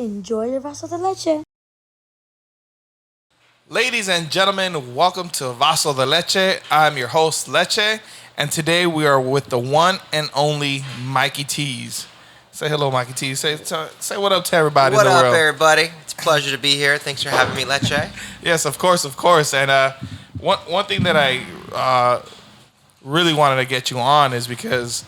Enjoy your vaso de leche. Ladies and gentlemen, welcome to Vaso de Leche. I'm your host, Leche, and today we are with the one and only Mikey T's. Say hello, Mikey T's. Say what up to everybody What in the up, world. everybody? It's a pleasure to be here. Thanks for having me, Leche. Yes, of course, of course. And one thing that I really wanted to get you on is because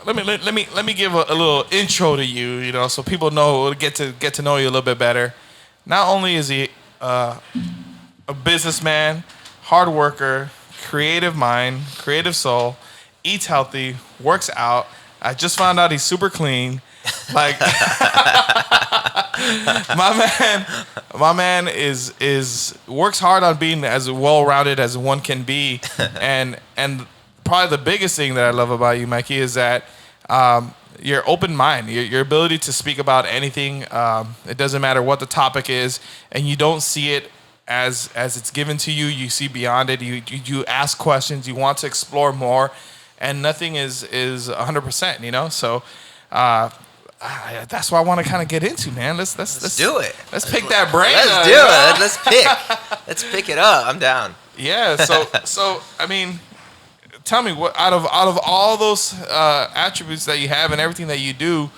let me give a little intro to you, so people get to know you a little bit better. Not only is he a businessman, hard worker, creative mind, creative soul, eats healthy, works out. I just found out he's super clean. Like my man is works hard on being as well rounded as one can be, and probably the biggest thing that I love about you, Mikey, is that your open mind, your ability to speak about anything. It doesn't matter what the topic is, and you don't see it as it's given to you. You see beyond it. You ask questions. You want to explore more, and nothing is 100%. So that's what I want to kind of get into, man. Let's do it. Let's pick that brain. Let's do it. Let's pick. Let's pick it up. I'm down. Yeah. So I mean, tell me, what out of all those attributes that you have and everything that you do,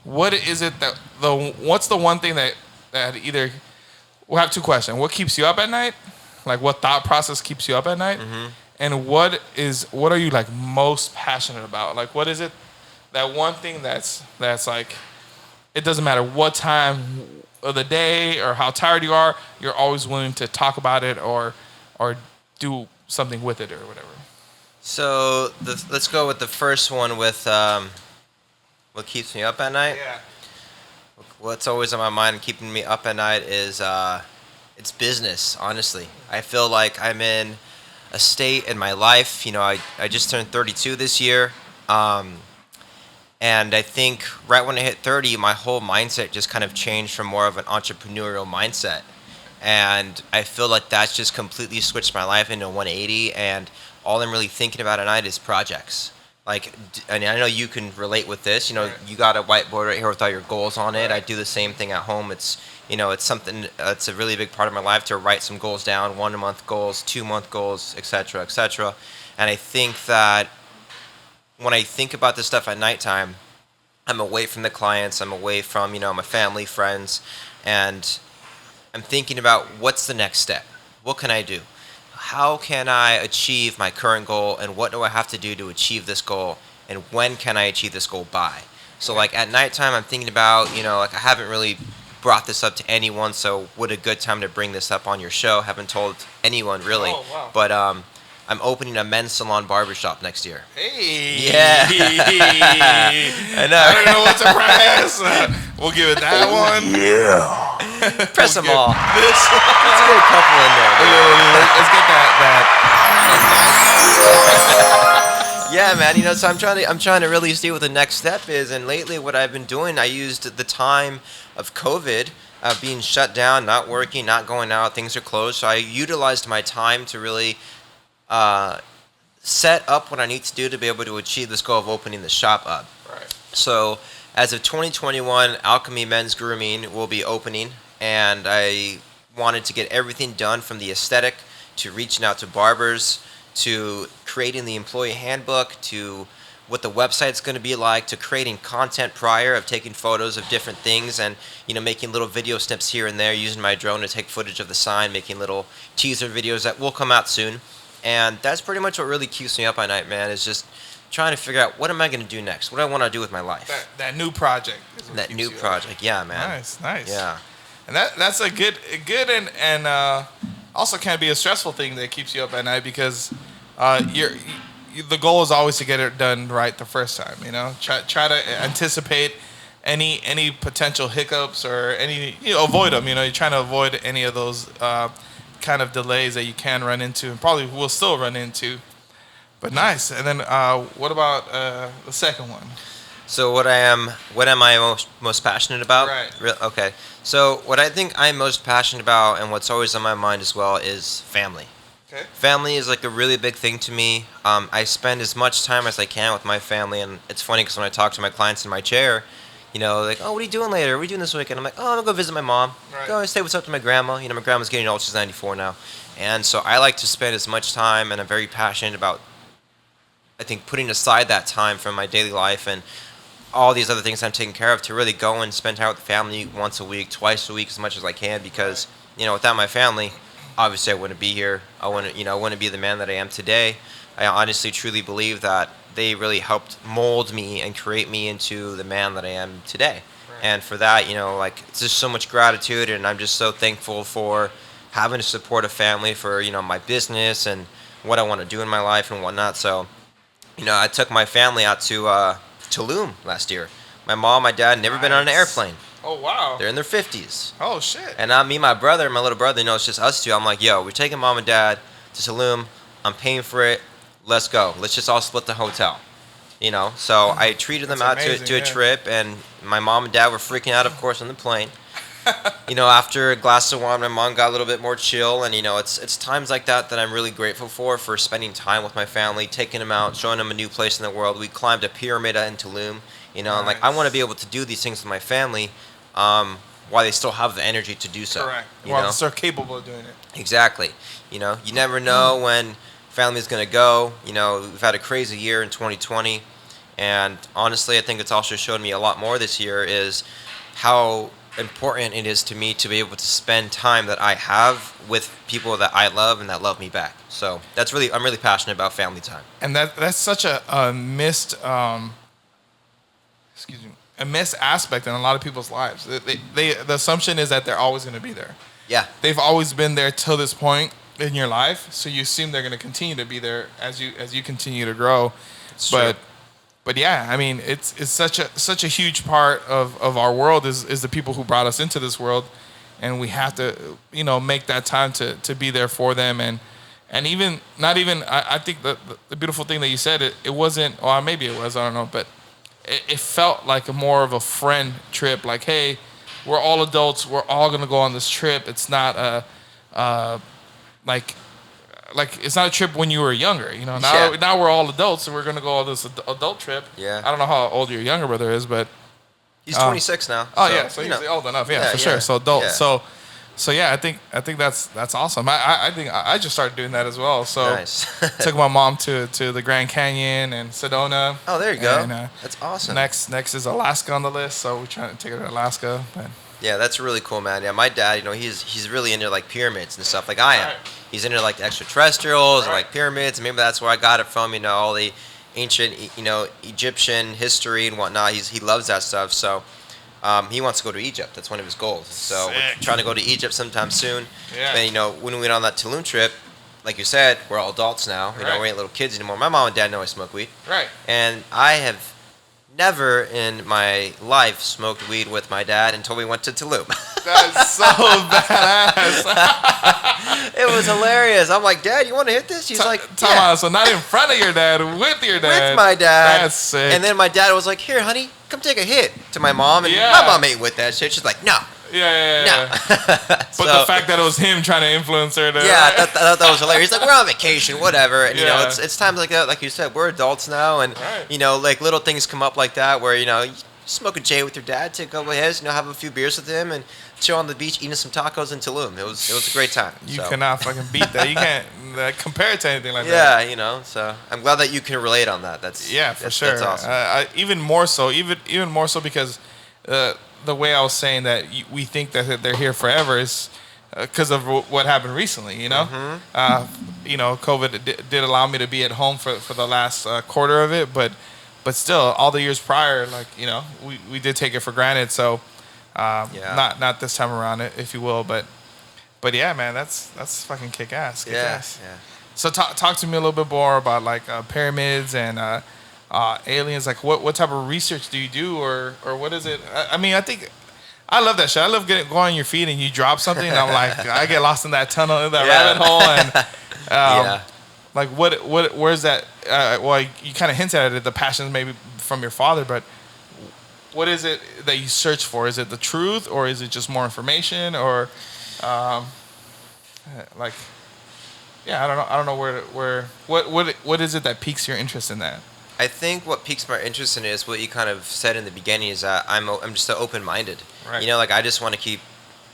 what is it what's the one thing that either we'll have two questions. What keeps you up at night? Like, what thought process keeps you up at night? Mm-hmm. And what are you like most passionate about? Like, what is it, that one thing that's like, it doesn't matter what time of the day or how tired you are, you're always willing to talk about it or do something with it or whatever. So let's go with the first one with what keeps me up at night. Yeah. What's always on my mind and keeping me up at night is it's business, honestly. I feel like I'm in a state in my life, I just turned 32 this year, and I think right when I hit 30, my whole mindset just kind of changed from more of an entrepreneurial mindset. And I feel like that's just completely switched my life into 180, and all I'm really thinking about at night is projects. Like, and I know you can relate with this. Right. You got a whiteboard right here with all your goals on it. Right. I do the same thing at home. It's something. It's a really big part of my life to write some goals down: 1 month goals, 2 month goals, etc., etc. And I think that when I think about this stuff at nighttime, I'm away from the clients. I'm away from my family, friends, and I'm thinking about what's the next step. What can I do? How can I achieve my current goal, and what do I have to do to achieve this goal, and when can I achieve this goal by? So like at nighttime, I'm thinking about, like I haven't really brought this up to anyone, so what a good time to bring this up on your show. Haven't told anyone really. Oh, wow. But I'm opening a men's salon barbershop next year. Hey. Yeah. I know. I don't know what to press. We'll give it that one. Yeah. Press them all. This one. Let's get a couple in there. Let's get that. Yeah, man. So I'm trying to really see what the next step is. And lately, what I've been doing, I used the time of COVID, being shut down, not working, not going out. Things are closed. So I utilized my time to really set up what I need to do to be able to achieve this goal of opening the shop up. Right. So as of 2021, Alchemy Men's Grooming will be opening, and I wanted to get everything done from the aesthetic to reaching out to barbers to creating the employee handbook to what the website's going to be like to creating content prior of taking photos of different things and making little video snips here and there, using my drone to take footage of the sign, making little teaser videos that will come out soon. And that's pretty much what really keeps me up at night, man, is just trying to figure out what am I going to do next? What do I want to do with my life? That new project. That new project, yeah, man. Nice. Yeah. And that's a good and also can be a stressful thing that keeps you up at night because the goal is always to get it done right the first time. Try to anticipate any potential hiccups or avoid them. You're trying to avoid any of those kind of delays that you can run into and probably will still run into. But nice. And then what about the second one? So what am I most passionate about? Right. Okay. So what I think I'm most passionate about and what's always on my mind as well is family. Okay. Family is like a really big thing to me. I spend as much time as I can with my family, and it's funny because when I talk to my clients in my chair, like, oh, what are you doing later? What are you doing this weekend? I'm like, oh, I'm gonna go visit my mom. Right. Go and say what's up to my grandma. My grandma's getting old. She's 94 now, and so I like to spend as much time, and I'm very passionate about, I think, putting aside that time from my daily life and all these other things I'm taking care of to really go and spend time with the family once a week, twice a week, as much as I can, because without my family, obviously I wouldn't be here. I wouldn't be the man that I am today. I honestly, truly believe that they really helped mold me and create me into the man that I am today. Right. And for that, it's just so much gratitude, and I'm just so thankful for having to support a family for, my business and what I want to do in my life and whatnot. So, I took my family out to Tulum last year. My mom, my dad, never been on an airplane. Oh, wow. They're in their 50s. Oh, shit. And me, my brother, my little brother, it's just us two. I'm like, yo, we're taking mom and dad to Tulum. I'm paying for it. Let's go. Let's just all split the hotel. So I treated them out to a trip, and my mom and dad were freaking out, of course, on the plane. After a glass of wine, my mom got a little bit more chill, and it's times like that I'm really grateful for spending time with my family, taking them out, showing them a new place in the world. We climbed a pyramid in Tulum, and like, I want to be able to do these things with my family, while they still have the energy to do so. Correct. While they're capable of doing it. Exactly. You never know when family's gonna go. We've had a crazy year in 2020, and honestly, I think it's also showed me a lot more this year is how important it is to me to be able to spend time that I have with people that I love and that love me back. So I'm really passionate about family time. And that's such a missed a missed aspect in a lot of people's lives. The assumption is that they're always going to be there. Yeah. They've always been there till this point in your life, so you assume they're going to continue to be there as you continue to grow. It's true. But yeah, I mean, it's such a huge part of our world is the people who brought us into this world, and we have to make that time to be there for them, and even not even I think the beautiful thing that you said, it wasn't, or maybe it was, I don't know, but it felt like more of a friend trip. Like, hey, we're all adults, we're all gonna go on this trip. It's not like it's not a trip when you were younger, Now we're all adults, and we're gonna go on this adult trip. Yeah. I don't know how old your younger brother is, but he's 26 now. Oh, yeah, so he's old enough, yeah, for sure. So adult. Yeah. So yeah, I think that's awesome. I think I just started doing that as well. So nice. took my mom to the Grand Canyon and Sedona. Oh, there you go. And, that's awesome. Next is Alaska on the list, so we're trying to take her to Alaska. But yeah, that's really cool, man. Yeah, my dad, he's really into like pyramids and stuff like I am. Right. He's into like the extraterrestrials and like pyramids, and maybe that's where I got it from. All the ancient, Egyptian history and whatnot. He loves that stuff. So he wants to go to Egypt. That's one of his goals. So we're trying to go to Egypt sometime soon. Yeah. And when we went on that Tulum trip, like you said, we're all adults now. We ain't little kids anymore. My mom and dad know I smoke weed. Right. And I have never in my life smoked weed with my dad until we went to Tulum. That's so badass. It was hilarious. I'm like, Dad, you want to hit this? He's like, yeah. So not in front of your dad, with your dad. With my dad. That's sick. And then my dad was like, here, honey, come take a hit to my mom. And my mom ain't with that shit. She's like, no. Yeah. But the fact that it was him trying to influence her. I thought that was hilarious. He's like, we're on vacation, whatever. And, it's times like that. Like you said, we're adults now. And, like little things come up like that where, you smoke a J with your dad, take a couple of hits, have a few beers with him, and chill on the beach eating some tacos in Tulum. It was a great time. You cannot fucking beat that. You can't compare it to anything like that. Yeah, so I'm glad that you can relate on that. That's for sure. That's awesome. Even more so because the way I was saying that we think that they're here forever is because of what happened recently. Mm-hmm. COVID did allow me to be at home for the last quarter of it, but still, all the years prior, we did take it for granted. So, not this time around, if you will, but yeah, man, that's fucking kick ass. Yeah. So talk to me a little bit more about like pyramids and aliens. Like what type of research do you do, or what is it? I think I love that shit. I love going on your feet and you drop something, and I'm like, I get lost in that tunnel, in that rabbit hole, and like where's that? Well, you kind of hinted at it, the passion maybe from your father, but what is it that you search for? Is it the truth, or is it just more information, or I don't know where what is it that piques your interest in that? I think what piques my interest in is what you kind of said in the beginning is that I'm just so open-minded. Right. You know, like I just want to keep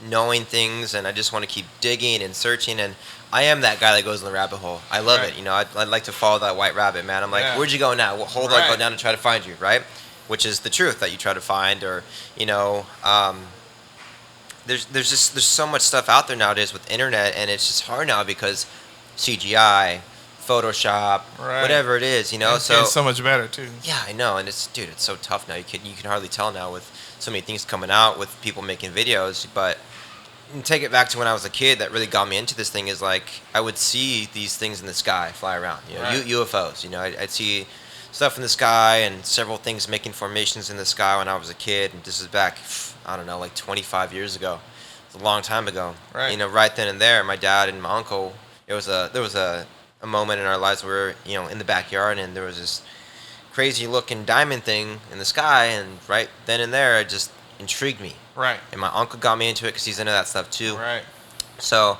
knowing things and I just want to keep digging and searching, and I am that guy that goes in the rabbit hole. I love Right. it. You know, I'd like to follow that white rabbit, man. I'm like, Yeah. where'd you go now? Well, hold on, go Right. down and try to find you, right? Which is the truth that you try to find, or you know, there's so much stuff out there nowadays with internet, and it's just hard now because CGI, Photoshop, Right. whatever it is, you know. And So it's so much better too. yeah, I know, and it's dude, it's so tough now. You can hardly tell now with so many things coming out with people making videos. But take it back to when I was a kid, that really got me into this thing is like I would see these things in the sky fly around, you know, Right. UFOs. You know, I'd see stuff in the sky and several things making formations in the sky when I was a kid, and this is back, I don't know, like 25 years ago. It's a long time ago. Right. You know, right then and there, my dad and my uncle. There was a moment in our lives where you know in the backyard, and there was this crazy looking diamond thing in the sky, and right then and there it just intrigued me, Right. and my uncle got me into it because he's into that stuff too. Right. So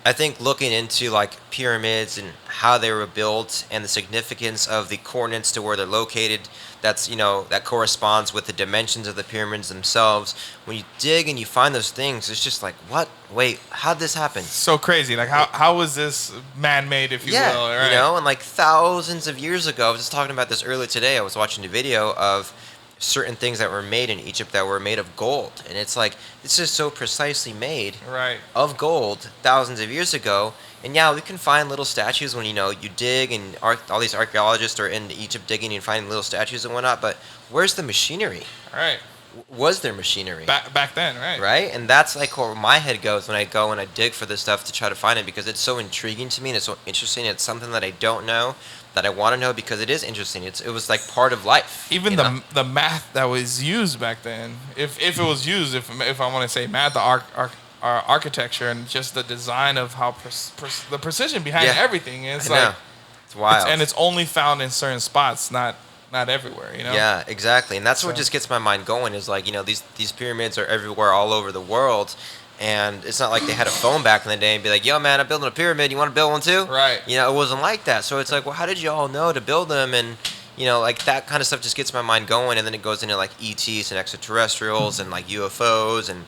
I think looking into like pyramids and how they were built and the significance of the coordinates to where they're located, that's, you know, that corresponds with the dimensions of the pyramids themselves. When you dig and you find those things, it's just like, what? Wait, how'd this happen? So crazy. Like how was this man-made, if you Yeah, will? Right. you know, and like thousands of years ago, I was just talking about this earlier today. I was watching a video of certain things that were made in Egypt that were made of gold, and it's like this is so precisely made Right. of gold thousands of years ago. And yeah, we can find little statues when you know you dig, and all these archaeologists are in Egypt digging and finding little statues and whatnot. But where's the machinery? Right. Was there machinery? Back then, right? Right? And that's like where my head goes when I go and I dig for this stuff to try to find it, because it's so intriguing to me and it's so interesting. It's something that I don't know that I want to know because it is interesting. It was like part of life. Even you know? the math that was used back then, if it was used, if I want to say math, the architecture and just the design of how the precision behind Yeah. everything is I know. like It's wild. and it's only found in certain spots, not everywhere. You know. Yeah, exactly. And that's what So- just gets my mind going is like, you know, these pyramids are everywhere all over the world. And it's not like they had a phone back in the day and be like, yo, man, I'm building a pyramid. You want to build one too? Right. You know, it wasn't like that. So it's like, well, how did you all know to build them? And, you know, like that kind of stuff just gets my mind going. And then it goes into like ETs and extraterrestrials and like UFOs and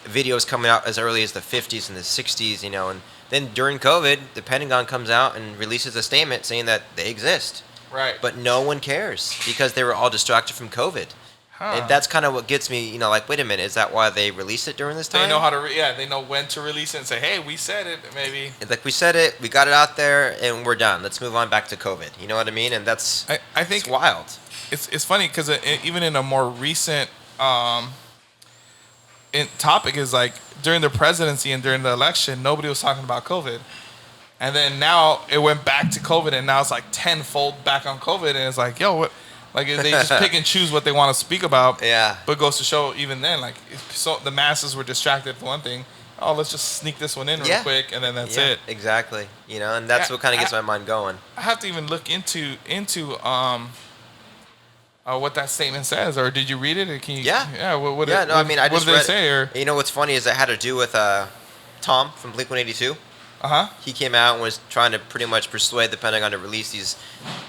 videos coming out as early as the 50s and the 60s, you know. And then during COVID, the Pentagon comes out and releases a statement saying that they exist. Right. But no one cares because they were all distracted from COVID. Huh. And that's kind of what gets me, you know, like, wait a minute, is that why they released it during this time? They know how to. They know when to release it and say, "Hey, we said it." Maybe. It's like we said it, we got it out there, and we're done. Let's move on back to COVID. You know what I mean? And that's I think it's wild. it's funny because even in a more recent topic is like during the presidency and during the election, nobody was talking about COVID, and then now it went back to COVID, and now it's like tenfold back on COVID, and it's like, yo, what? Like they just pick and choose what they want to speak about. Yeah. But it goes to show even then, like so the masses were distracted for one thing. Oh, let's just sneak this one in real Yeah. quick, and then that's Yeah, it. exactly. You know, and that's Yeah, what kind of gets my mind going. I have to even look into what that statement says, or did you read it? Or can you, Yeah. yeah. What Yeah, no, I mean, I what just did they read say? Or You know what's funny is it had to do with Tom from Blink-182. uh-huh. He came out and was trying to pretty much persuade the Pentagon to release these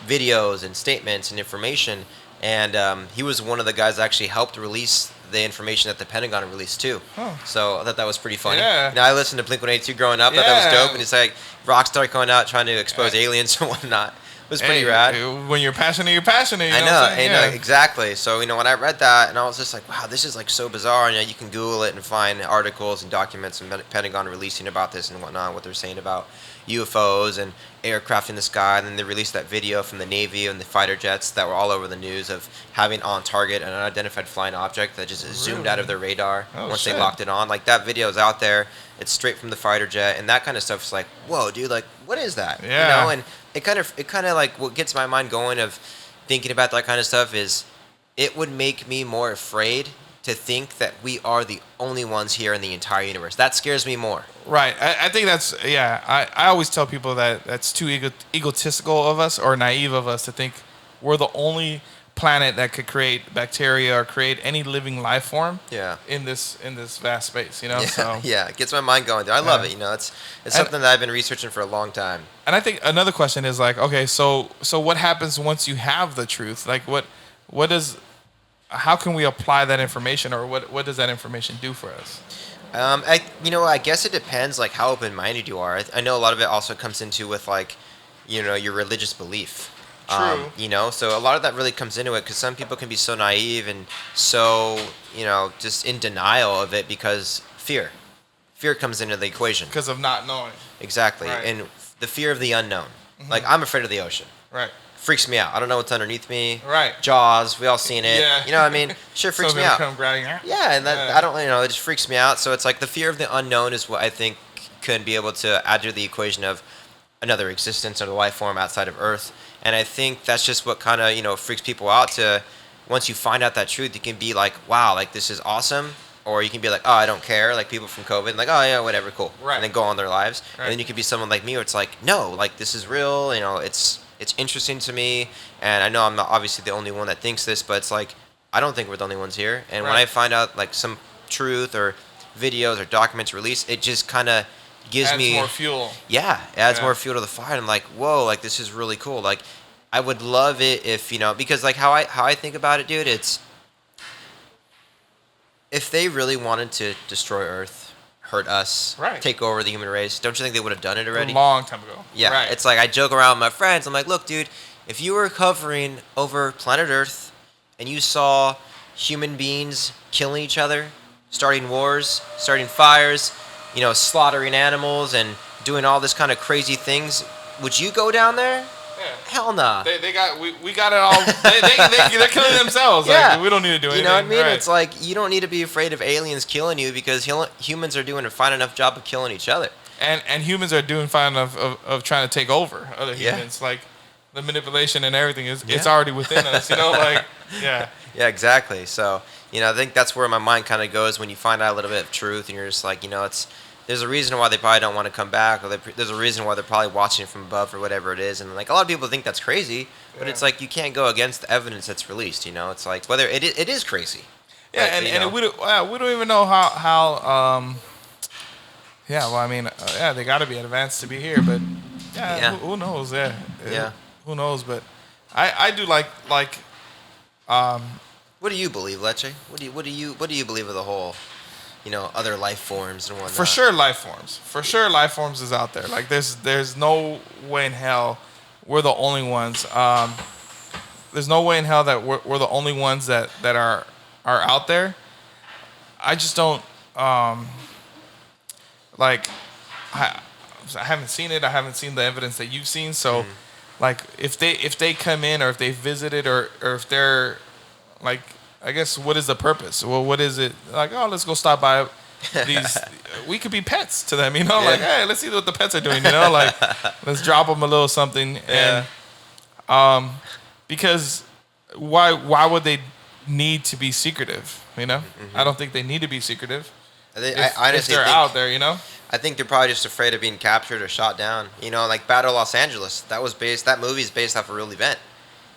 videos and statements and information. And he was one of the guys that actually helped release the information that the Pentagon released too. Huh. So I thought that was pretty funny. Yeah. Now I listened to Blink-182 growing up. Thought that was Yeah. dope. And it's like Rockstar going out trying to expose Yeah. aliens and whatnot. It was pretty Hey, rad. When you're passionate, you're passionate. You I know, know, what I'm saying? I know, exactly. So, you know, when I read that, and I was just like, wow, this is like so bizarre. And, you know, you can Google it and find articles and documents from Pentagon releasing about this and whatnot, what they're saying about UFOs and aircraft in the sky. And then they released that video from the Navy and the fighter jets that were all over the news of having on target an unidentified flying object that just zoomed out of their radar Oh, once shit. they locked it on. Like, that video is out there. It's straight from the fighter jet. And that kind of stuff is like, whoa, dude, like, what is that? Yeah. You know, and it kind of like what gets my mind going of thinking about that kind of stuff is it would make me more afraid to think that we are the only ones here in the entire universe. That scares me more. Right. I think that's, yeah. I always tell people that that's too egotistical of us or naive of us to think we're the only planet that could create bacteria or create any living life form. Yeah. In this vast space, you know. Yeah, So yeah, it gets my mind going. Dude. I love it. You know, it's something that I've been researching for a long time. And I think another question is like, okay, so what happens once you have the truth? Like, how can we apply that information, or what does that information do for us? I guess it depends like how open-minded you are. I know a lot of it also comes into with like, your religious belief. True. So a lot of that really comes into it because some people can be so naive and so, just in denial of it because fear comes into the equation. Because of not knowing. Exactly. Right. And the fear of the unknown. Mm-hmm. Like I'm afraid of the ocean. Right. Freaks me out. I don't know what's underneath me. Right. Jaws, we all seen it. Yeah. You know what I mean? Sure freaks me out. Come grabbing her. Yeah, and that I don't, it just freaks me out. So it's like the fear of the unknown is what I think could be able to add to the equation of another existence or the life form outside of Earth. And I think that's just what kind of, freaks people out to once you find out that truth, you can be like, wow, like this is awesome. Or you can be like, oh, I don't care. Like people from COVID, like, oh yeah, whatever, cool. Right. And then go on their lives. Right. And then you could be someone like me where it's like, no, like this is real. It's interesting to me. And I know I'm not obviously the only one that thinks this, but it's like, I don't think we're the only ones here. And when I find out like some truth or videos or documents released, it just kind of gives me more fuel. Yeah, it adds more fuel to the fire. And I'm like, whoa, like this is really cool. Like I would love it if, because like how I think about it, dude, it's if they really wanted to destroy Earth, hurt us, take over the human race, don't you think they would have done it already? A long time ago. Yeah, Right. It's like I joke around with my friends. I'm like, look, dude, if you were hovering over planet Earth and you saw human beings killing each other, starting wars, starting fires, slaughtering animals and doing all this kind of crazy things, would you go down there? Yeah. Hell nah. We got it all. They're killing themselves. Yeah. Like, we don't need to do anything. You know what I mean? Right. It's like you don't need to be afraid of aliens killing you because humans are doing a fine enough job of killing each other. And humans are doing fine enough of trying to take over other humans. Like the manipulation and everything it's already within us. Yeah. Yeah, exactly. So I think that's where my mind kind of goes when you find out a little bit of truth and you're just like, there's a reason why they probably don't want to come back, or there's a reason why they're probably watching it from above or whatever it is. And like a lot of people think that's crazy, but it's like you can't go against the evidence that's released. It's like whether it is crazy. Yeah, but, we don't even know how. Yeah, well, I mean, they got to be advanced to be here, but who knows? Yeah, who knows? But I do like. What do you believe, Leche? What do you believe of the whole? Other life forms and whatnot. For sure, life forms is out there. Like, there's no way in hell we're the only ones. There's no way in hell that we're the only ones that are out there. I just don't like. I haven't seen it. I haven't seen the evidence that you've seen. So, like, if they come in, or if they visited, or if they're like. I guess, what is the purpose? Well, what is it? Like, oh, let's go stop by these. We could be pets to them, like, hey, let's see what the pets are doing, like, let's drop them a little something. Yeah. And because why would they need to be secretive, I don't think they need to be secretive. I honestly if they're think, out there, I think they're probably just afraid of being captured or shot down. Like Battle of Los Angeles. That movie is based off a real event.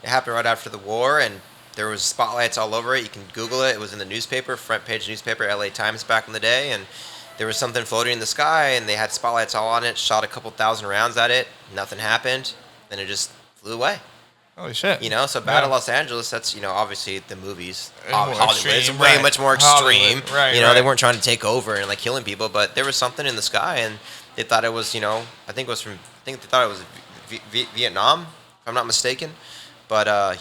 It happened right after the war, and there was spotlights all over it. You can Google it. It was in the newspaper, front page newspaper, LA Times back in the day. And there was something floating in the sky, and they had spotlights all on it, shot a couple thousand rounds at it. Nothing happened. Then it just flew away. Holy shit. So Battle of Los Angeles, that's, obviously the movies. Hollywood. It's Extreme, way much more extreme. Right, They weren't trying to take over and, like, killing people, but there was something in the sky, and they thought it was, I think they thought it was Vietnam, if I'm not mistaken. But,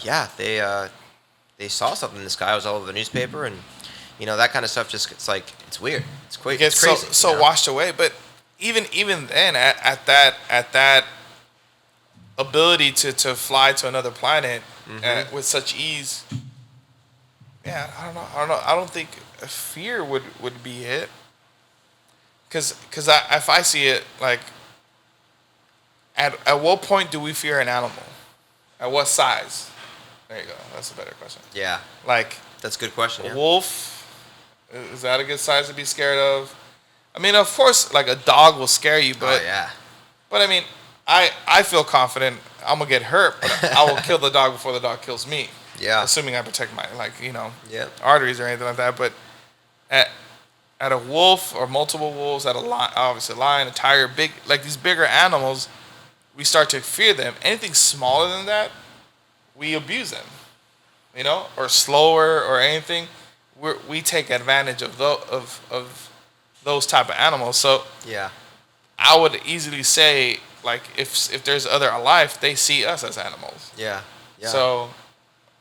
they saw something in the sky. It was all over the newspaper, and that kind of stuff. Just it's like it's weird. It's crazy. It gets so washed away. But even then, at that ability to fly to another planet with such ease, I don't know. I don't think fear would be it. Because if I see it, like, at what point do we fear an animal? At what size? There you go. That's a better question. Yeah. Like, that's a good question. A wolf, is that a good size to be scared of? I mean, of course, like, a dog will scare you, but But I mean, I feel confident I'm gonna get hurt, but I will kill the dog before the dog kills me. Yeah. Assuming I protect my Yep. arteries or anything like that. But at a wolf or multiple wolves, at a lion, obviously a lion, a tiger, these bigger animals, we start to fear them. Anything smaller than that, we abuse them, or slower or anything. We take advantage of those type of animals. So Yeah. I would easily say, like, if there's other life, they see us as animals. Yeah. Yeah. So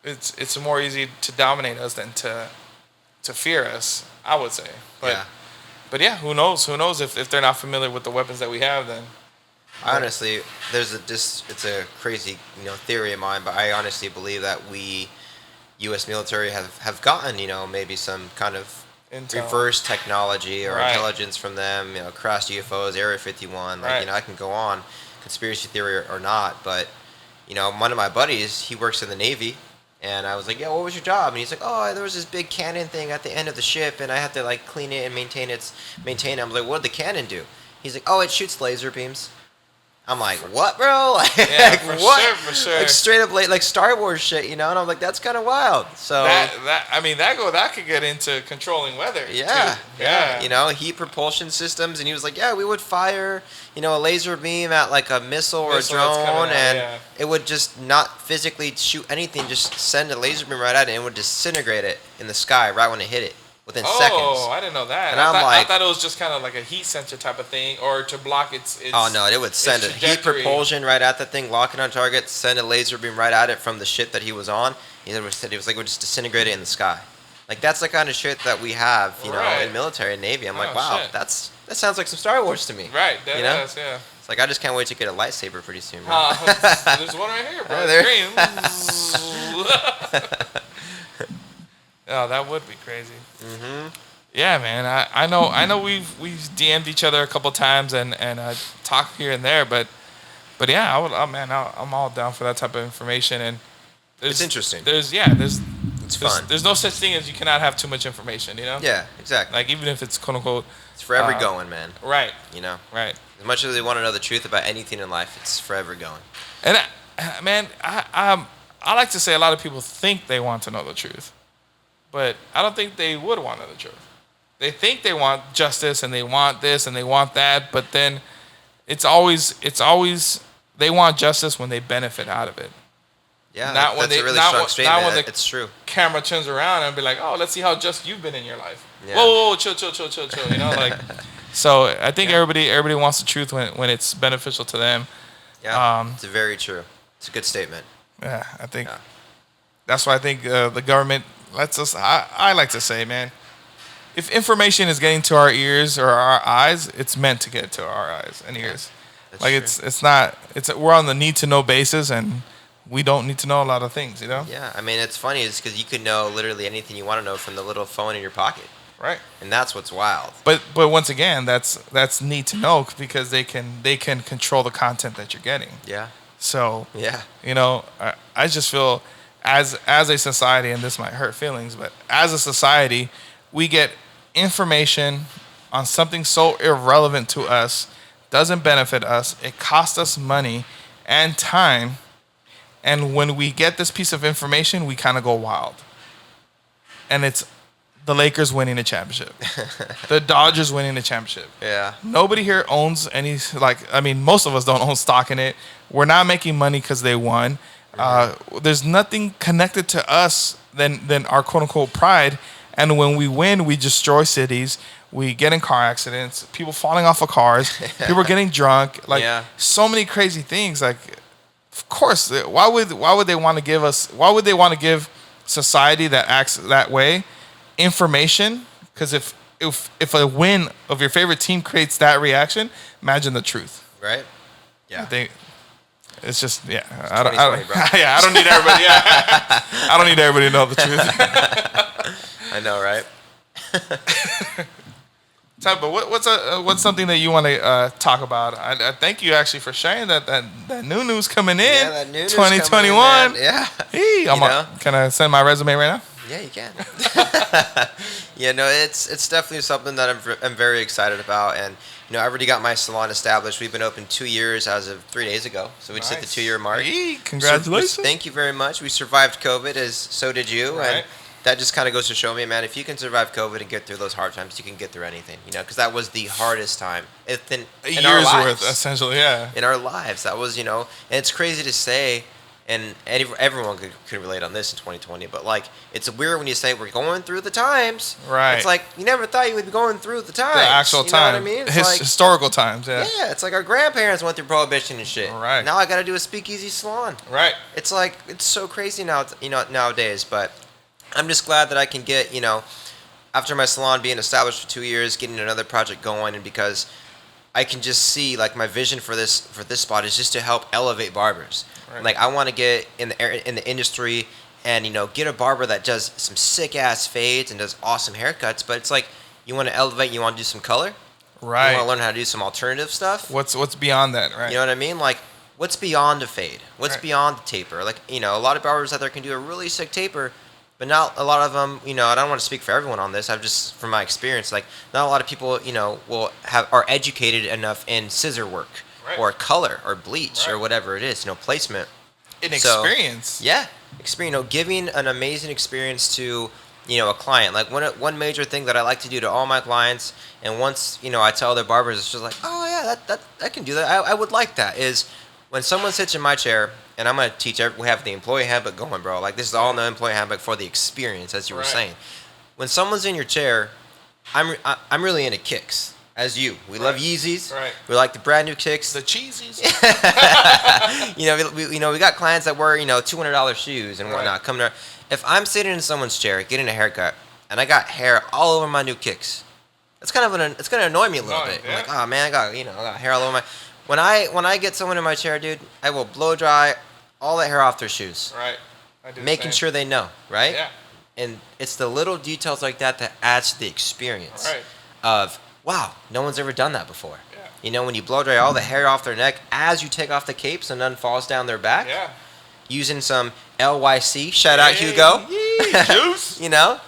it's more easy to dominate us than to fear us, I would say. But yeah, who knows? Who knows if they're not familiar with the weapons that we have, then. I honestly, it's a crazy, theory of mine, but I honestly believe that we, U.S. military, have gotten, maybe some kind of Intel. reverse technology or Right. intelligence from them, crashed UFOs, Area 51, Right. I can go on, conspiracy theory or not, but, one of my buddies, he works in the Navy, and I was like, yeah, what was your job? And he's like, oh, there was this big cannon thing at the end of the ship, and I had to, like, clean it and maintain it. I'm like, what did the cannon do? He's like, oh, it shoots laser beams. I'm like, what, bro? Yeah, for what? sure, for sure. Like straight up like Star Wars shit, And I'm like, that's kind of wild. So that could get into controlling weather. yeah, too. Yeah. Heat propulsion systems, and he was like, yeah, we would fire, a laser beam at like a missile or a Missile that's coming drone, out, and yeah. it would just not physically shoot anything, just send a laser beam right at it, and it would disintegrate it in the sky right when it hit it within seconds. Oh, I didn't know that. And I thought it was just kind of like a heat sensor type of thing, or to block its Oh no, it would send a heat trajectory. propulsion right at the thing, lock it on target, send a laser beam right at it from the ship that he was on. He was like, it would just disintegrate it in the sky. Like that's the kind of shit that we have, Right. in military and Navy. I'm like, Oh, wow, shit. that sounds like some Star Wars to me. Right, that does, yeah. It's like I just can't wait to get a lightsaber pretty soon, bro. There's one right here, bro. Oh, there- Green. Oh, that would be crazy. Mm-hmm. Yeah, man. I know we've DM'd each other a couple times and talked here and there, but yeah, I'm all down for that type of information. And It's interesting. It's fun. There's no such thing as you cannot have too much information, Yeah, exactly. Like even if it's quote unquote. It's forever going, man. Right. Right. As much as they want to know the truth about anything in life, it's forever going. And I like to say a lot of people think they want to know the truth, but I don't think they would want to know the truth. They think they want justice and they want this and they want that, but then it's always they want justice when they benefit out of it. Yeah, Not when that's they- a really not strong when- statement. not when the- It's true. Camera turns around and be like, oh, let's see how just you've been in your life. Yeah. Whoa, chill, like. So I think everybody wants the truth when it's beneficial to them. Yeah, it's very true. It's a good statement. Yeah, I think Yeah. that's why I think the government lets us. I like to say, man, if information is getting to our ears or our eyes, it's meant to get to our eyes and ears. That's Like true. it's not. We're on the need to know basis, and we don't need to know a lot of things. Yeah, I mean, it's funny is because you can know literally anything you want to know from the little phone in your pocket, Right. and that's what's wild. But once again, that's need to know because they can control the content that you're getting. Yeah, So yeah, I just feel as a society, and this might hurt feelings, but as a society, we get information on something so irrelevant to us, doesn't benefit us, it costs us money and time, and when we get this piece of information, we kind of go wild. And it's the Lakers winning the championship, the Dodgers winning the championship. yeah, Nobody here owns any, most of us don't own stock in it. We're not making money because they won. There's nothing connected to us than our quote unquote pride. And when we win, we destroy cities. We get in car accidents, people falling off of cars, people getting drunk, Yeah. so many crazy things. Like, of course, why would they want to give us? Why would they want to give society that acts that way information? Because if a win of your favorite team creates that reaction, imagine the truth. right? I Yeah, think it's just I 2020, bro. yeah, I don't need everybody. Yeah, I don't need everybody to know the truth. I know, right? But what's something that you want to talk about? I thank you actually for sharing that new news coming in. Yeah, that new news coming in, 2021. man. Yeah, Hey, know? can I send my resume right now? yeah, you can. Yeah, no, it's definitely something that I'm very excited about, and I already got my salon established. We've been open 2 years as of 3 days ago, so we just hit the Nice. 2 year mark. Hey, congratulations. Thank you very much. We survived COVID, as so did you, Right. and that just kind of goes to show me, man, if you can survive COVID and get through those hard times, you can get through anything, because that was the hardest time in A in our year's lives. worth, essentially, yeah. In our lives, that was, and it's crazy to say, and everyone could relate on this in 2020, but like, it's weird when you say we're going through the times. Right. It's like you never thought you would be going through the times. The actual you time. know what I mean? It's like, Historical times, yeah. yeah, it's like our grandparents went through prohibition and shit. Right. Now I got to do a speakeasy salon. Right. It's like, it's so crazy now, nowadays, but I'm just glad that I can get, after my salon being established for 2 years, getting another project going, and because I can just see, like, my vision for this spot is just to help elevate barbers. Right. Like, I want to get in the industry and get a barber that does some sick ass fades and does awesome haircuts. But it's like, you want to elevate, you want to do some color, Right. you want to learn how to do some alternative stuff. What's beyond that, right? You know what I mean? Like, what's beyond a fade? What's Right. beyond the taper? Like, a lot of barbers out there can do a really sick taper, but not a lot of them, I don't want to speak for everyone on this. I've just, from my experience, like, not a lot of people, are educated enough in scissor work, Right. or color or bleach, or Right. whatever it is, placement. In So, experience. Yeah, experience. Giving an amazing experience to a client. Like, one major thing that I like to do to all my clients, and once I tell their barbers, it's just like, oh yeah, that I can do that. I would like that. Is when someone sits in my chair, and I'm gonna teach. We have the employee handbook going, bro. Like, this is all in the employee handbook for the experience, as you were Right. saying. When someone's in your chair, I'm really into kicks. As you, we love Yeezys. Right. We like the brand new kicks. The cheesies. We got clients that wear $200 shoes and whatnot. Right. Coming there, if I'm sitting in someone's chair getting a haircut and I got hair all over my new kicks, it's gonna annoy me a little Annoying, bit. yeah. I'm like, oh man, I got hair all over my. When I get someone in my chair, dude, I will blow dry all that hair off their shoes, Right. I do the making same. sure they know, right? Yeah. And it's the little details like that that adds to the experience Right. of, wow, no one's ever done that before. Yeah. When you blow dry all the hair off their neck as you take off the cape so none falls down their back, Yeah. using some LYC, shout out Hugo, Yee, juice.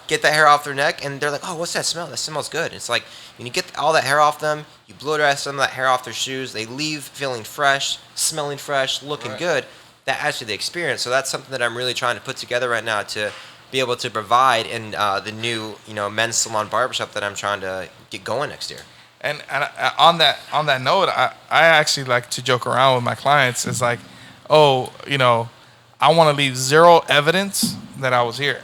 get that hair off their neck, and they're like, oh, what's that smell? That smells good. It's like, when you get all that hair off them, you blow dry some of that hair off their shoes, they leave feeling fresh, smelling fresh, looking Right. good. That adds to the experience. So that's something that I'm really trying to put together right now to be able to provide in the new, men's salon barbershop that I'm trying to get going next year. And on that note, I actually like to joke around with my clients. It's like, oh, I want to leave zero evidence that I was here.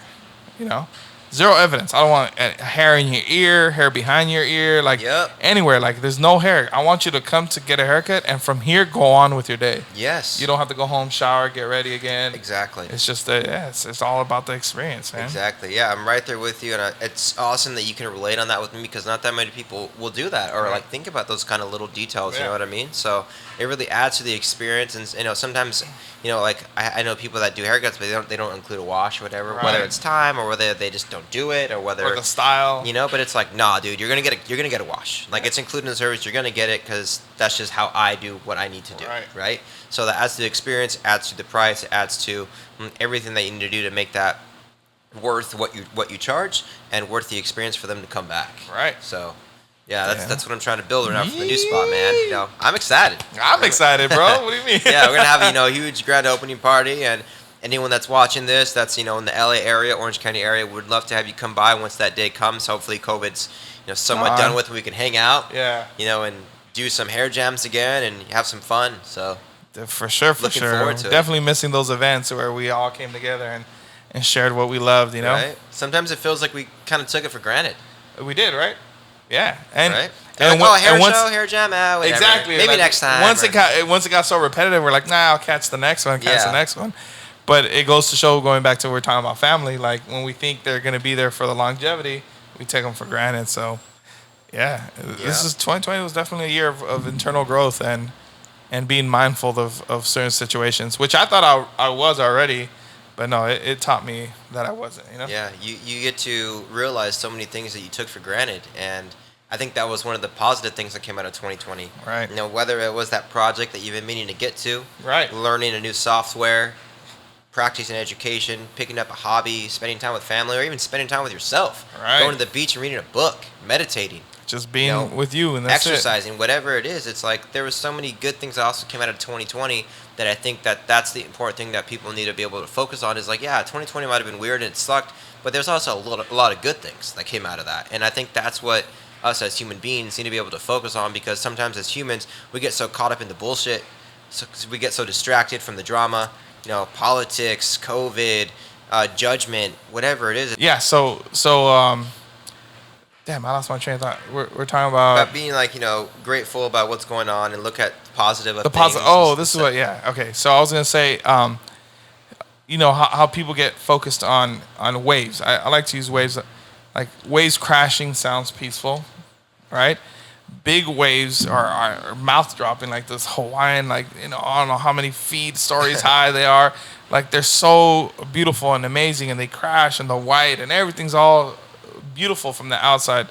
Zero evidence. I don't want hair in your ear, hair behind your ear, like Yep. anywhere. Like, there's no hair. I want you to come to get a haircut, and from here go on with your day. Yes. You don't have to go home, shower, get ready again. Exactly. It's just it's all about the experience, man. Exactly. Yeah, I'm right there with you, and it's awesome that you can relate on that with me because not that many people will do that or Right. like think about those kind of little details. You Yeah. know what I mean? So it really adds to the experience, and sometimes like I know people that do haircuts, but they don't include a wash or whatever, Right. whether it's time or whether they just don't do it or whether Or the style. But it's like, nah, dude, you're gonna get a wash. Like, it's included in the service. You're gonna get it because that's just how I do what I need to do, Right. So that adds to the experience, adds to the price, adds to everything that you need to do to make that worth what you charge and worth the experience for them to come back. Right. So, yeah, Yeah. that's what I'm trying to build right now for the new spot, man. I'm excited. I'm excited, bro. What do you mean? Yeah, we're gonna have a huge grand opening party, and anyone that's watching this that's in the LA area, Orange County area, would love to have you come by once that day comes. Hopefully COVID's somewhat done with and we can hang out. Yeah. And do some hair jams again and have some fun. So For sure. Looking forward to it. Definitely missing those events where we all came together and shared what we loved, right? Sometimes it feels like we kind of took it for granted. We did, right? Yeah. And Right? and, Like, when- hair and once, show, hair jam, whatever. exactly. Maybe like, next time. Once or- it got so repetitive, we're like, nah, I'll catch the next one, Yeah. the next one. But it goes to show, going back to what we're talking about family, like when we think they're going to be there for the longevity, we take them for granted. So, yeah, this is 2020 was definitely a year of internal growth and being mindful of certain situations, which I thought I was already, but no, it taught me that I wasn't. Yeah, you get to realize so many things that you took for granted, and I think that was one of the positive things that came out of 2020. Right. Whether it was that project that you've been meaning to get to, Right. learning a new software, practicing education, picking up a hobby, spending time with family, or even spending time with yourself. Right. Going to the beach and reading a book, meditating. Just being with you, and that's exercising, whatever it is. It's like there was so many good things that also came out of 2020 that I think that's the important thing that people need to be able to focus on is like, yeah, 2020 might have been weird and it sucked, but there's also a lot of good things that came out of that. And I think that's what us as human beings need to be able to focus on, because sometimes as humans, we get so caught up in the bullshit, so we get so distracted from the drama, politics, COVID, judgment, whatever it is. Yeah, damn, I lost my train of thought. We're talking about being like, grateful about what's going on and look at the positive of the things. positive. Oh, this is what. Yeah. Okay. So I was gonna say, how people get focused on waves. I like to use waves. Like waves crashing sounds peaceful, right? Big waves are mouth dropping, like this Hawaiian, I don't know how many feet, stories high they are. Like they're so beautiful and amazing, and they crash, and the white and everything's all beautiful from the outside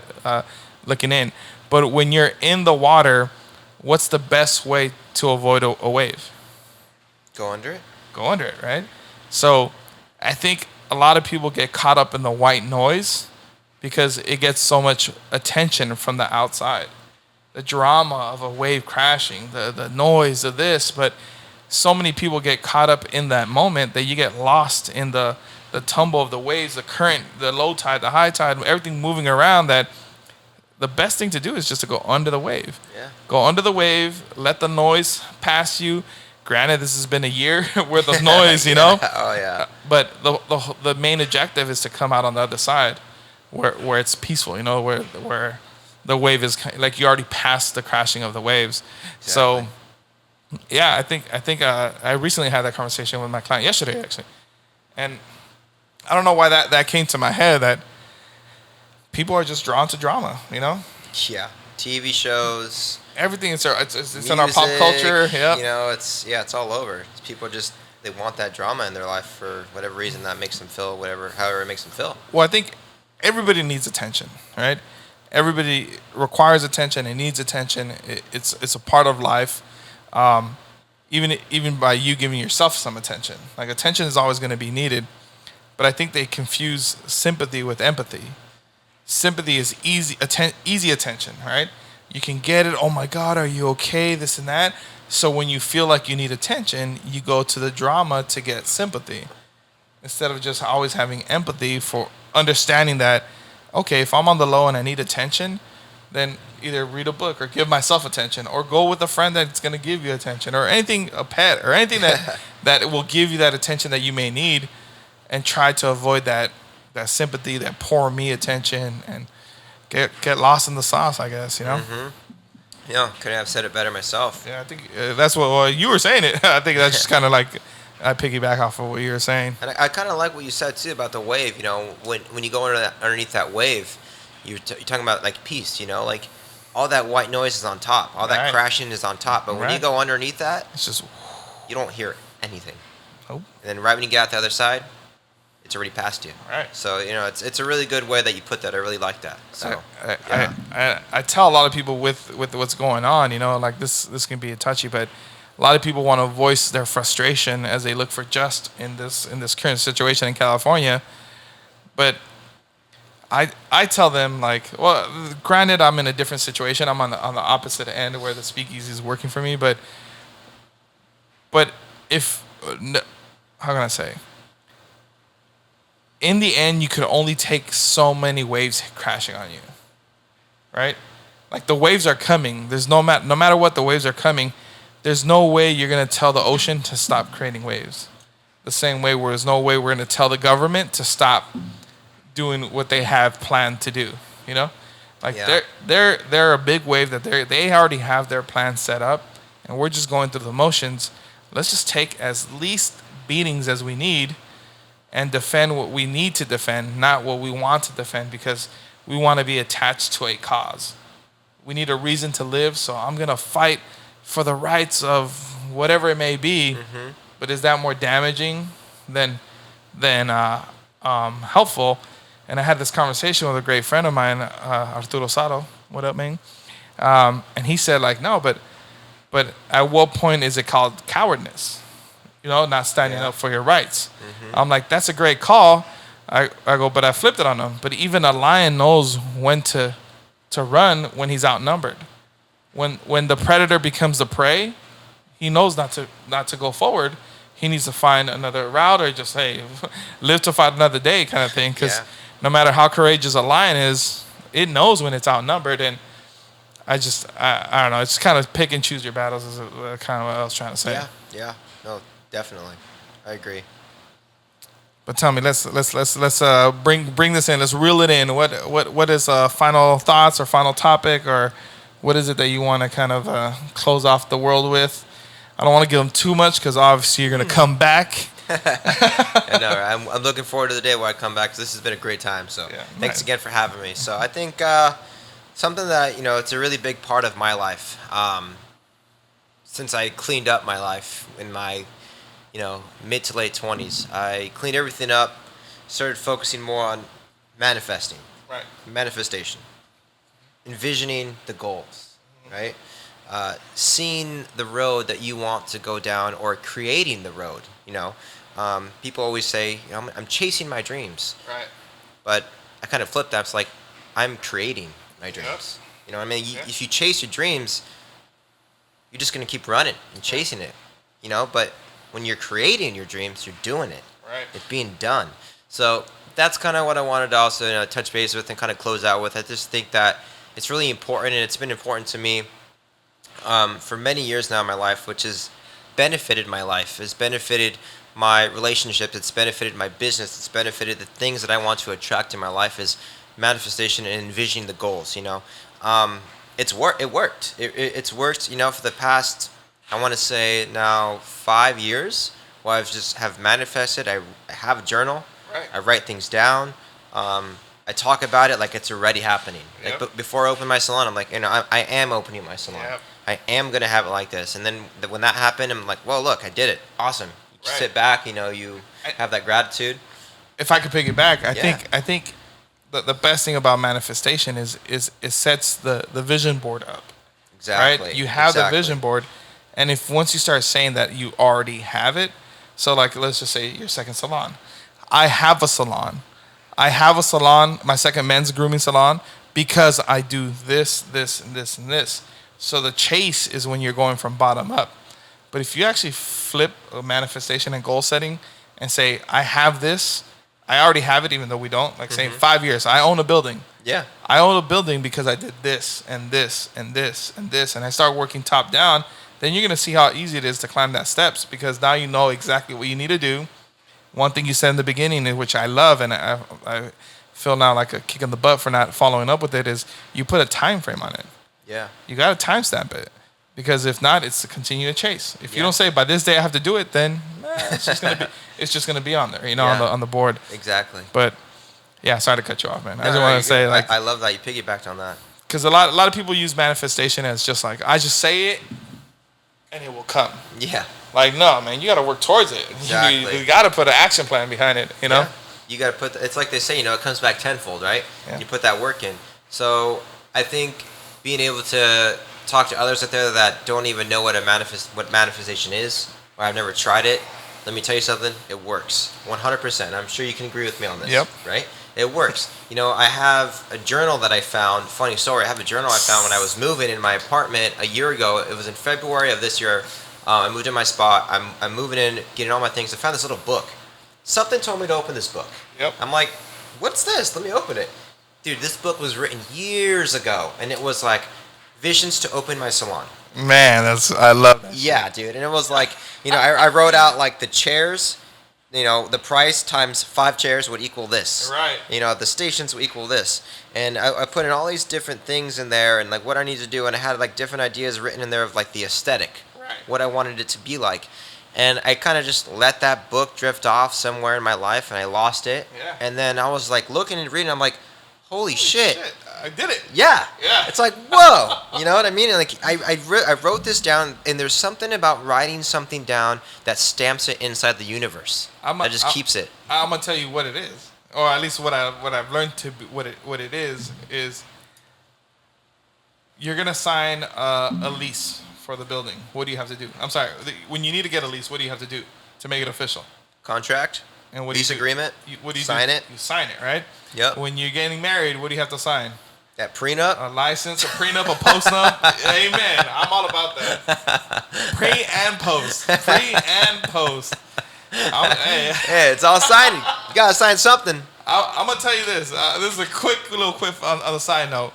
looking in. But when you're in the water, what's the best way to avoid a wave? Go under it. Go under it, right? So I think a lot of people get caught up in the white noise because it gets so much attention from the outside. The drama of a wave crashing, the noise of this, but so many people get caught up in that moment that you get lost in the tumble of the waves, the current, the low tide, the high tide, everything moving around, that the best thing to do is just to go under the wave. Yeah. Go under the wave, let the noise pass you. Granted, this has been a year worth of noise, Oh, yeah. But the main objective is to come out on the other side where it's peaceful, where the wave is like you already passed the crashing of the waves. Exactly. So, yeah, I think I recently had that conversation with my client yesterday, actually. And I don't know why that came to my head, that people are just drawn to drama, Yeah. TV shows. Everything it's music, in our pop culture. Yeah. It's all over. People just, they want that drama in their life for whatever reason that makes them feel however it makes them feel. Well, I think everybody needs attention, right? Everybody requires attention and needs attention. It's a part of life. Even by you giving yourself some attention. Like attention is always going to be needed. But I think they confuse sympathy with empathy. Sympathy is easy attention, right? You can get it. Oh my God, are you okay? This and that. So when you feel like you need attention, you go to the drama to get sympathy, instead of just always having empathy for understanding that, okay, if I'm on the low and I need attention, then either read a book or give myself attention, or go with a friend that's going to give you attention, or anything, a pet, or anything that will give you that attention that you may need, and try to avoid that sympathy, that poor me attention, and get lost in the sauce, I guess, Mm-hmm. Yeah, couldn't have said it better myself. Yeah, I think that's what you were saying it. I think that's just kind of like I piggyback off of what you were saying. And I kind of like what you said too about the wave. When you go underneath that wave, you're talking about like peace. Like all that white noise is on top, all that crashing is on top. But when you go underneath that, it's just you don't hear anything. Nope. And then right when you get out the other side, it's already past you. Right. So it's a really good way that you put that. I really like that. So I tell a lot of people with what's going on, like this can be touchy, but a lot of people want to voice their frustration as they look for just in this current situation in California. But I tell them, like, well, granted, I'm in a different situation. I'm on the opposite end where the speakeasy is working for me. But if how can I say? In the end, you could only take so many waves crashing on you, right? Like the waves are coming. There's no matter what, the waves are coming. There's no way you're gonna tell the ocean to stop creating waves. The same way there's no way we're gonna tell the government to stop doing what they have planned to do. Like they're a big wave that they already have their plan set up, and we're just going through the motions. Let's just take as least beatings as we need, and defend what we need to defend, not what we want to defend, because we want to be attached to a cause. We need a reason to live, so I'm going to fight for the rights of whatever it may be. Mm-hmm. But is that more damaging than helpful? And I had this conversation with a great friend of mine, Arturo Sato. What up, man? And he said, like, no, but at what point is it called cowardness? not standing up for your rights. I'm like, that's a great call. I go, but I flipped it on him. But even a lion knows when to run when he's outnumbered. When the predator becomes the prey, he knows not to go forward. He needs to find another route, or just, hey, live to fight another day kind of thing. Because no matter how courageous a lion is, it knows when it's outnumbered. And I don't know. It's kind of pick and choose your battles is kind of what I was trying to say. Yeah. No, definitely. I agree. But tell me, let's bring this in. Let's reel it in. What is final thoughts or final topic, or what is it that you want to kind of close off the world with? I don't want to give them too much because obviously you're going to come back. I'm looking forward to the day where I come back, because this has been a great time. So thanks again for having me. So I think something that, it's a really big part of my life. Since I cleaned up my life in my, mid to late 20s, I cleaned everything up, started focusing more on manifestation, envisioning the goals, right? Seeing the road that you want to go down, or creating the road. People always say, I'm chasing my dreams, right? But I kind of flip that. It's like, I'm creating my dreams. If you chase your dreams, you're just gonna keep running and chasing it, But when you're creating your dreams, you're doing it. Right. It's being done. So that's kind of what I wanted to also touch base with and kind of close out with. I just think that it's really important, and it's been important to me for many years now in my life, which has benefited my life, has benefited my relationships, it's benefited my business, it's benefited the things that I want to attract in my life, is manifestation and envisioning the goals. It worked. It's worked. For the past, I want to say now 5 years, where I've just have manifested. I have a journal. Right. I write things down. I talk about it like it's already happening. Yep. Like before I open my salon, I'm like, I am opening my salon. Yep. I am gonna have it like this. And then when that happened, I'm like, well, look, I did it. Awesome. You sit back. You have that gratitude. If I could piggyback, I think the best thing about manifestation is it sets the vision board up. Exactly. Right? You have the vision board, and if once you start saying that you already have it, so like let's just say your second salon. I have a salon. My second men's grooming salon, because I do this, this, and this, and this. So the chase is when you're going from bottom up. But if you actually flip a manifestation and goal setting and say, I have this, I already have it, even though we don't. Like saying 5 years, I own a building. Yeah. I own a building because I did this and this and this and this, and I start working top down, then you're going to see how easy it is to climb that steps, because now you know exactly what you need to do. One thing you said in the beginning, which I love, and I feel now like a kick in the butt for not following up with it, is you put a time frame on it. Yeah. You got to timestamp it, because if not, it's to continue to chase. If you don't say by this day I have to do it, then it's just gonna be on there, on the board. Exactly. But yeah, sorry to cut you off, man. I just want to say, like, I love that you piggybacked on that, because a lot of people use manifestation as just like, I just say it and it will come. Yeah. Like, no, man, you got to work towards it. Exactly. You got to put an action plan behind it, Yeah. You got to put, it's like they say, it comes back tenfold, right? Yeah. You put that work in. So I think being able to talk to others out there that don't even know what manifestation is, or I've never tried it, let me tell you something, it works 100%. I'm sure you can agree with me on this. Yep. Right? It works. I have a journal that I found. Funny story. I have a journal I found when I was moving in my apartment a year ago. It was in February of this year. I moved in my spot. I'm moving in, getting all my things. I found this little book. Something told me to open this book. Yep. I'm like, what's this? Let me open it. Dude, this book was written years ago, and it was like visions to open my salon. Man, I love that. Yeah, dude. And it was like, I wrote out like the chairs, the price times 5 chairs would equal this. Right. The stations would equal this. And I put in all these different things in there, and like what I need to do, and I had like different ideas written in there of like the aesthetic. Right. What I wanted it to be like. And I kind of just let that book drift off somewhere in my life, and I lost it. Yeah. And then I was like looking and reading, I'm like, holy shit. I did it. Yeah. Yeah. It's like, whoa. You know what I mean? And like I wrote this down, and there's something about writing something down that stamps it inside the universe. That just keeps it. I'm gonna tell you what it is, or at least what I've learned to be, what it is you're gonna sign a lease for the building. What do you have to do? I'm sorry. When you need to get a lease, what do you have to do? to make it official? Contract. And what Lease do you do? agreement. What do you Sign do? it. You sign it, right? Yep. When you're getting married, what do you have to sign? That prenup. A license, a prenup, a postnup. Amen. I'm all about that. Pre and post. Pre and post. Hey, it's all signing. You gotta sign something. I'm gonna tell you this. This is a quick little quip on the side note.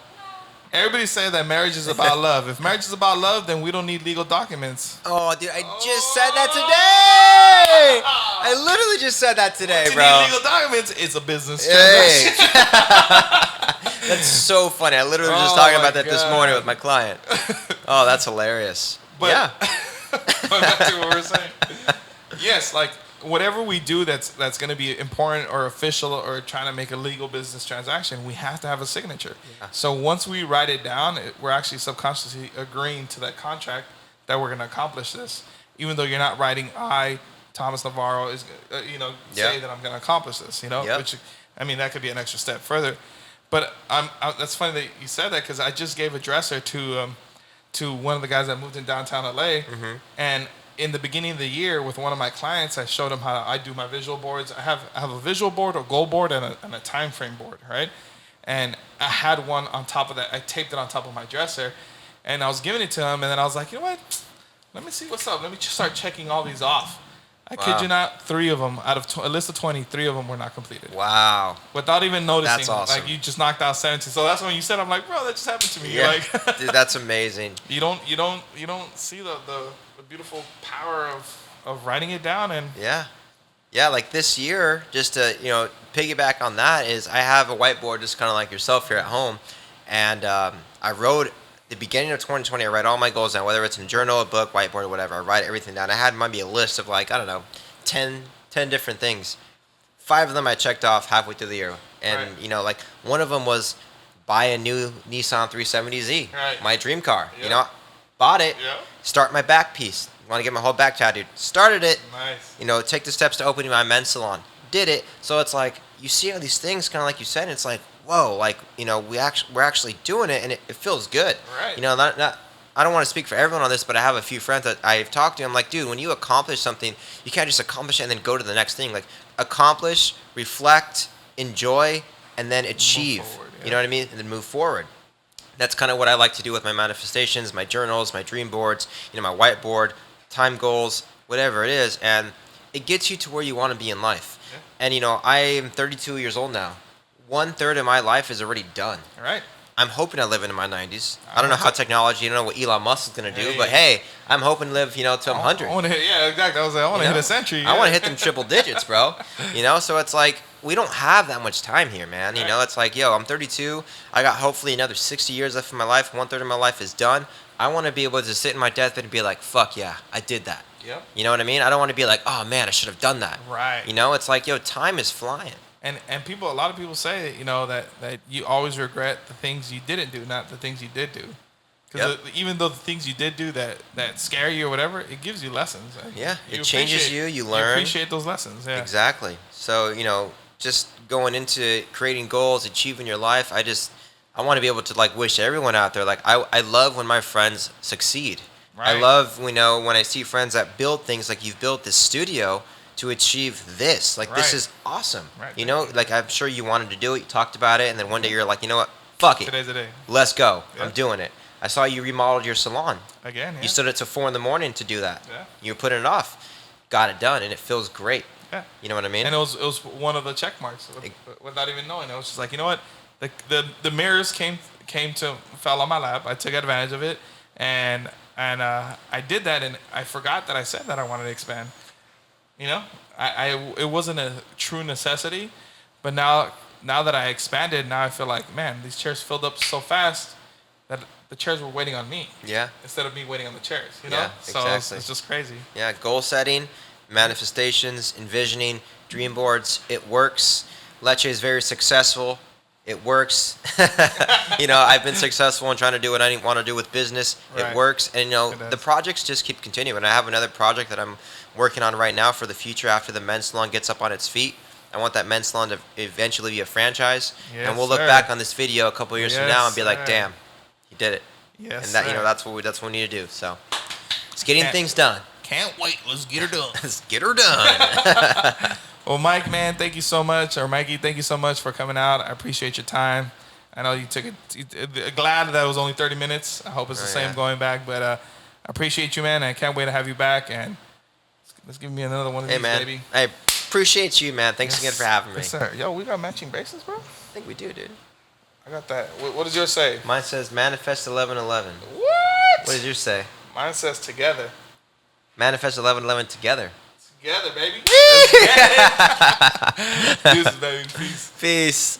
Everybody say that marriage is about love. If marriage is about love, then we don't need legal documents. Oh, dude, I just said that today. I literally just said that today, Once bro. you need legal documents, it's a business transaction. Hey. That's so funny. I literally was just talking about that this morning with my client. Oh, that's hilarious. But, yeah. Going back to what we were saying. Yes, like whatever we do that's going to be important or official or trying to make a legal business transaction, we have to have a signature. Yeah. So once we write it down, we're actually subconsciously agreeing to that contract that we're going to accomplish this, even though you're not writing Thomas Navarro is say that I'm going to accomplish this. Which I mean that could be an extra step further. But that's funny that you said that because I just gave a dresser to one of the guys that moved in downtown LA, and in the beginning of the year with one of my clients, I showed him how I do my visual boards. I have a visual board, a goal board, and a time frame board, right? And I had one on top of that. I taped it on top of my dresser, and I was giving it to him, and then I was like, you know what? Let me see what's up. Let me just start checking all these off. I kid you not, 3 of them out of a list of 20, 3 of them were not completed. Wow. Without even noticing. That's awesome. Like you just knocked out 17. So that's when you said, I'm like, bro, that just happened to me. Yeah. Like, dude, that's amazing. You don't see the beautiful power of writing it down and yeah. Like this year, just to piggyback on that is I have a whiteboard just kind of like yourself here at home, and I wrote the beginning of 2020. I write all my goals down, whether it's in a journal, a book, whiteboard, or whatever. I write everything down. I had maybe a list of like 10 different things. 5 of them I checked off halfway through the year, and like one of them was buy a new Nissan 370Z, my dream car. Yep. Bought it. Yep. Start my back piece. Want to get my whole back tattooed. Started it. Nice. Take the steps to opening my men's salon. Did it. So it's like you see all these things, kind of like you said. And it's like, whoa, like we're actually doing it, and it feels good. Right. I don't want to speak for everyone on this, but I have a few friends that I've talked to. I'm like, dude, when you accomplish something, you can't just accomplish it and then go to the next thing. Like accomplish, reflect, enjoy, and then achieve. Move forward, You know what I mean? And then move forward. That's kind of what I like to do with my manifestations, my journals, my dream boards, my whiteboard, time goals, whatever it is. And it gets you to where you want to be in life. Yeah. And, I am 32 years old now. 1/3 of my life is already done. All right. I'm hoping I live into my 90s. I don't know how technology, I don't know what Elon Musk is going to do, but hey, I'm hoping to live, till I'm 100. I want to hit, exactly. I was like, I want to hit a century. Yeah. I want to hit them triple digits, bro. So it's like, we don't have that much time here, man. It's like, I'm 32. I got hopefully another 60 years left in my life. 1/3 of my life is done. I want to be able to sit in my deathbed and be like, fuck yeah, I did that. Yep. You know what I mean? I don't want to be like, oh man, I should have done that. Right. It's like, time is flying. And a lot of people say, that you always regret the things you didn't do, not the things you did do. Because even though the things you did do that scare you or whatever, it gives you lessons. Yeah, it changes you. You learn. You appreciate those lessons. Yeah. Exactly. So just going into creating goals, achieving your life, I want to be able to wish everyone out there. I love when my friends succeed. Right. I love when I see friends that build things like you've built this studio to achieve this. This is awesome. Right. I'm sure you wanted to do it. You talked about it, and then one day you're like, you know what? Fuck it. Today's the day. Let's go. Yeah. I'm doing it. I saw you remodeled your salon. Again, yeah. You stood up to 4 a.m. to do that. Yeah. You put it off. Got it done, and it feels great. Yeah. You know what I mean? And it was one of the check marks without even knowing. It was just like, you know what? The mirrors fell on my lap. I took advantage of it, and I did that, and I forgot that I said that I wanted to expand. It wasn't a true necessity, but now that I expanded, now I feel like, man, these chairs filled up so fast that the chairs were waiting on me. Yeah. Instead of me waiting on the chairs. Yeah, So exactly. it's just crazy. Yeah, goal setting, manifestations, envisioning, dream boards. It works. Leche is very successful. It works. I've been successful in trying to do what I want to do with business. Right. It works. And, the projects just keep continuing. I have another project that I'm working on right now for the future after the men's salon gets up on its feet. I want that men's salon to eventually be a franchise. Yes, and we'll look back on this video a couple years from now and be like, damn, he did it. Yes, and that, sir. that's what we need to do. So it's getting things done. Can't wait. Let's get her done. Let's get her done. Well, Mike, man, thank you so much. Or Mikey, thank you so much for coming out. I appreciate your time. I know you took it. Glad that it was only 30 minutes. I hope it's the same going back. But I appreciate you, man. And I can't wait to have you back. And let's give me another one of these, man. baby. I appreciate you, man. Thanks again for having me. Yes, sir. Yo, we got matching bracelets, bro? I think we do, dude. I got that. What does yours say? Mine says Manifest 1111. What? What does yours say? Mine says together. Manifest 1111 together. Together, baby. Let's get it. Deuces, baby. Peace. Peace.